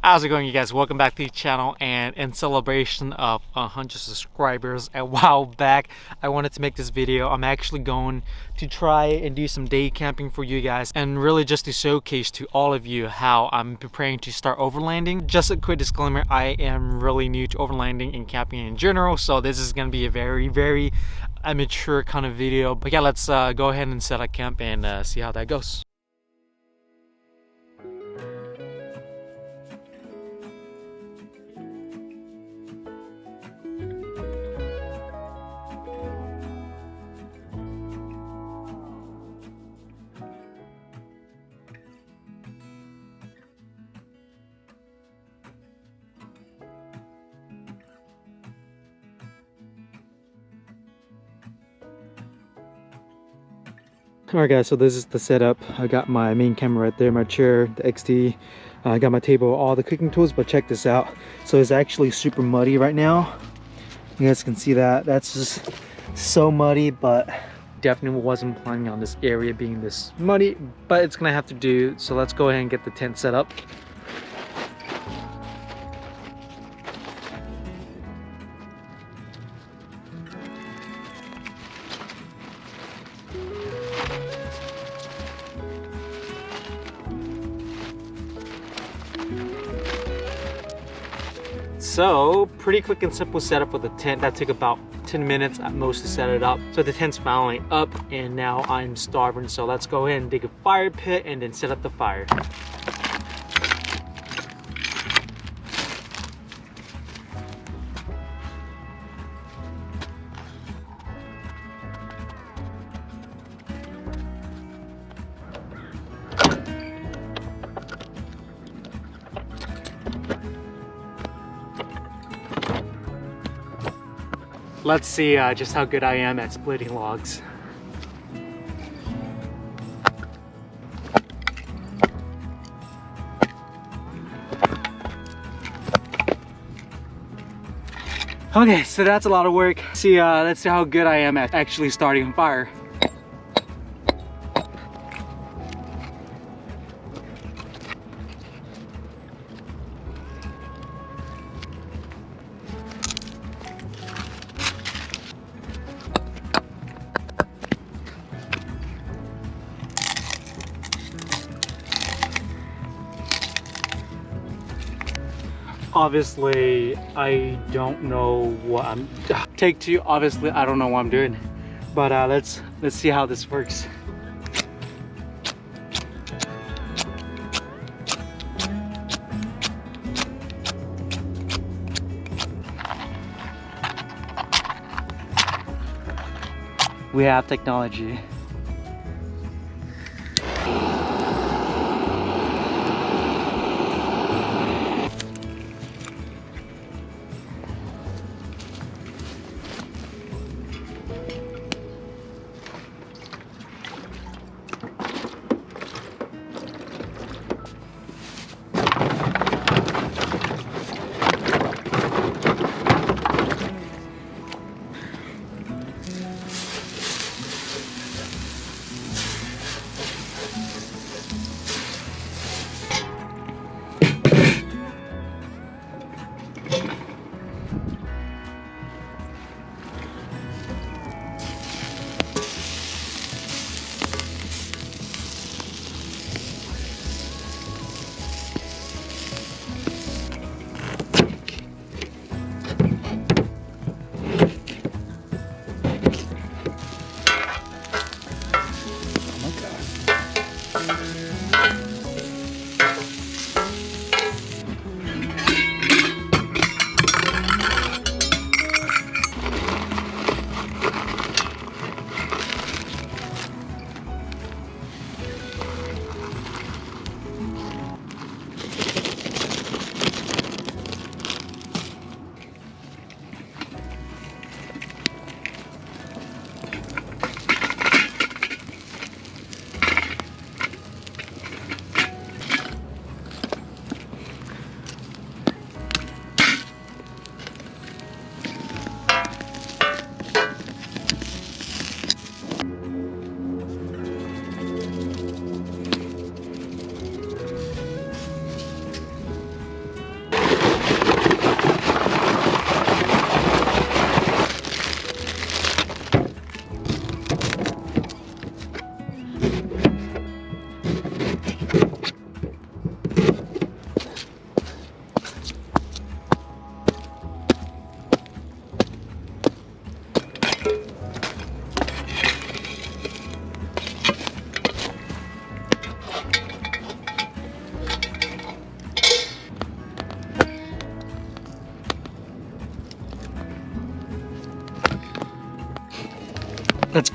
How's it going, you guys? Welcome back to the channel, and in celebration of 100 subscribers a while back, I wanted to make this video. I'm actually going to try and do some day camping for you guys, and really just to showcase to all of you how I'm preparing to start overlanding. Just a quick disclaimer, I am really new to overlanding and camping in general, so this is going to be a very amateur kind of video. But yeah, let's go ahead and set up camp and see how that goes. Alright guys, so this is the setup. I got my main camera right there, my chair, the XT. I got my table, all the cooking tools, but check this out. So it's actually super muddy right now. You guys can see that. That's just so muddy, but definitely wasn't planning on this area being this muddy, but it's gonna have to do. So let's go ahead and get the tent set up. So pretty quick and simple setup for the tent. That took about 10 minutes at most to set it up. So the tent's finally up, and now I'm starving. So let's go ahead and dig a fire pit and then set up the fire. Let's see just how good I am at splitting logs. Okay, so that's a lot of work. Let's see how good I am at actually starting a fire. Obviously, I don't know what I'm... Take two, obviously, I don't know what I'm doing. But let's see how this works. We have technology.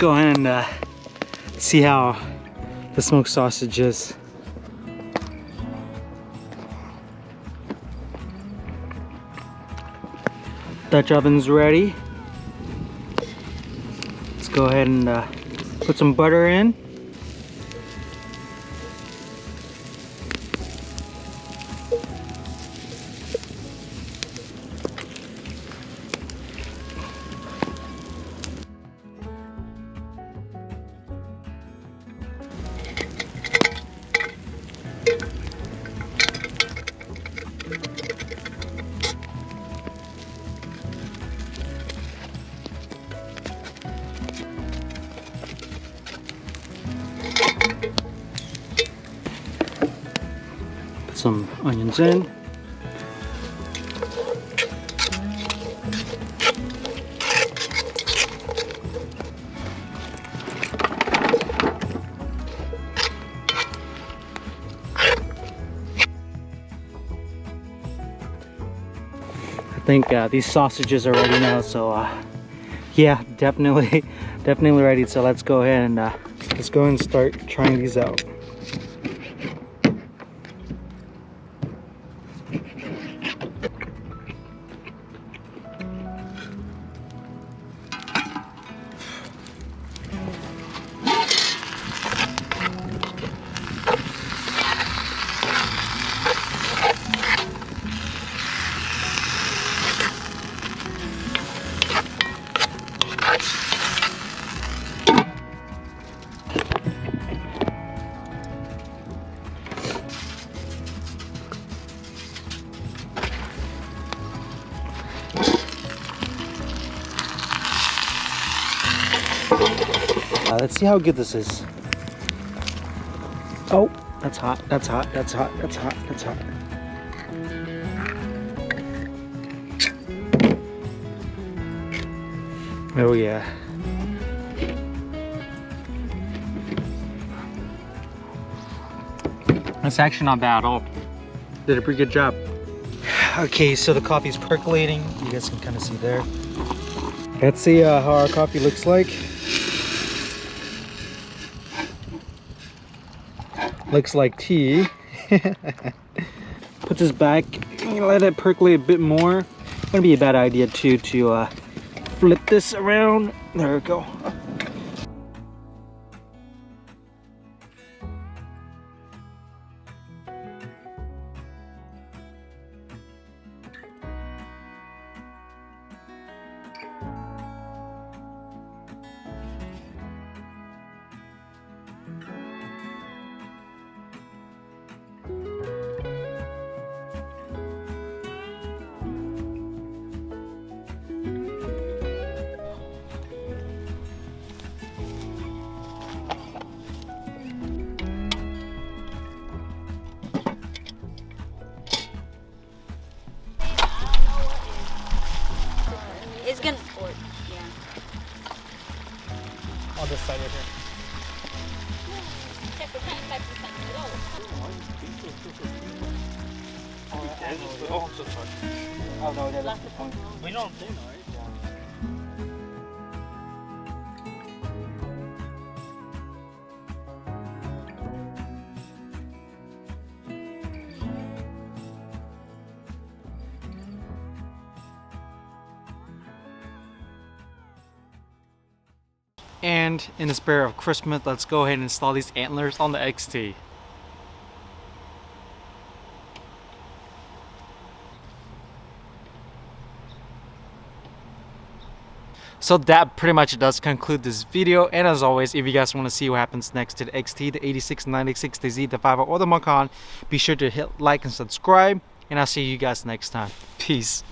go ahead and see how the smoked sausage is. Dutch oven's ready. Let's go ahead and put some butter in. Some onions in. I think these sausages are ready now, so yeah, definitely ready. So let's go ahead and start trying these out. Let's see how good this is. Oh, that's hot, that's hot, that's hot, that's hot, that's hot. Oh yeah. That's actually not bad at all. Did a pretty good job. Okay, so the coffee's percolating. You guys can kind of see there. Let's see how our coffee looks like. Looks like tea. Put this back and let it percolate a bit more. Gonna be a bad idea too to flip this around. There we go. It's gonna sport, yeah. On this side right here. Oh, I'm so sorry. Oh no, that's the point. We don't say no, right? Yeah. And in the spirit of Christmas, let's go ahead and install these antlers on the XT. So that pretty much does conclude this video, and as always, if you guys want to see what happens next to the XT, the 86, 96, the Z, the 50, or the Macan, be sure to hit like and subscribe, and I'll see you guys next time. Peace.